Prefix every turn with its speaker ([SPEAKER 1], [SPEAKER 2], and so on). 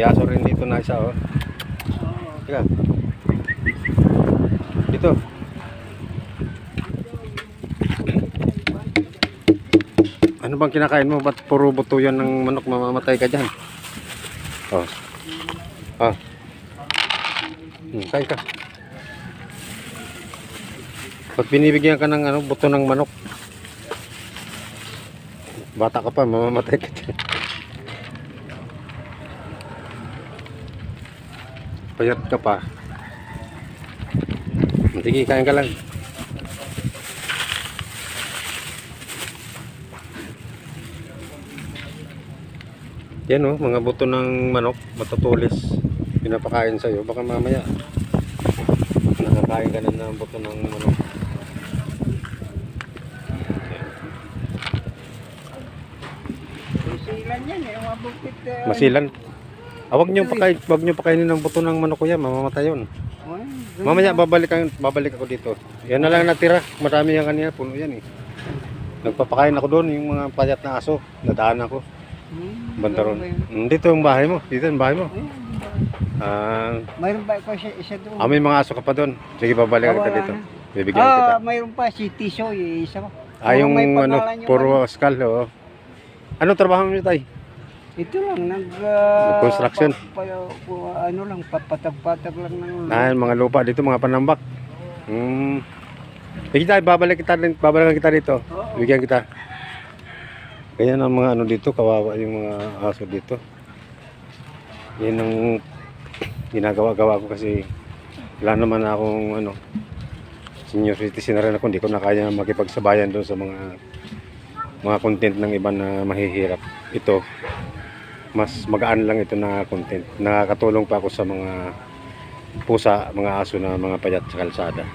[SPEAKER 1] May aso rin dito na isa, oh. Teka. Dito. Ano bang kinakain mo? Ba't puro buto yan ng manok? Mamamatay ka dyan. Oh. Ah. Kain ka. Pag binibigyan ka ng buto ng manok, bata ka pa, mamamatay ka dyan. Payat ka pa. Sige, kain ka lang. Yan, oh, mga buto ng manok, matutulis. Pinapakain sa'yo. Baka mamaya nakakain ka na ng buto ng manok.
[SPEAKER 2] Masilan yan eh, mabukit.
[SPEAKER 1] Masilan. Huwag nyo pakainin ng buto ng manok ko yan, mamamatay yun. Mamaya babalik ako dito. Yan na lang natira. Marami yan kanina, puno yan eh. Nagpapakain ako doon, yung mga payat na aso. Nadaan ako. Bantaron. Dito yung bahay mo. Dito yung bahay mo.
[SPEAKER 2] Mayroon pa ko isa doon.
[SPEAKER 1] May mga aso ka pa doon. Sige, babalik kita dito. Bibigyan kita.
[SPEAKER 2] Mayroon pa si Tiso, isa pa.
[SPEAKER 1] Yung puro skal. Oh. Ano trabaho mo tay?
[SPEAKER 2] Ito lang,
[SPEAKER 1] construction.
[SPEAKER 2] Ano lang, papatag-patag lang ng...
[SPEAKER 1] Mga lupa dito, mga panambak. Sige tayo, babalikan kita dito. Bigyan kita. Ganyan ang mga dito, kawawa yung mga aso dito. Yan ang ginagawa-gawa ko kasi wala naman akong senior citizen na rin ako. Hindi ko na kaya makipagsabayan doon sa mga content ng iba na mahihirap. Ito, mas magaan lang ito na content. Nakakatulong pa ako sa mga pusa, mga aso na mga payat sa kalsada.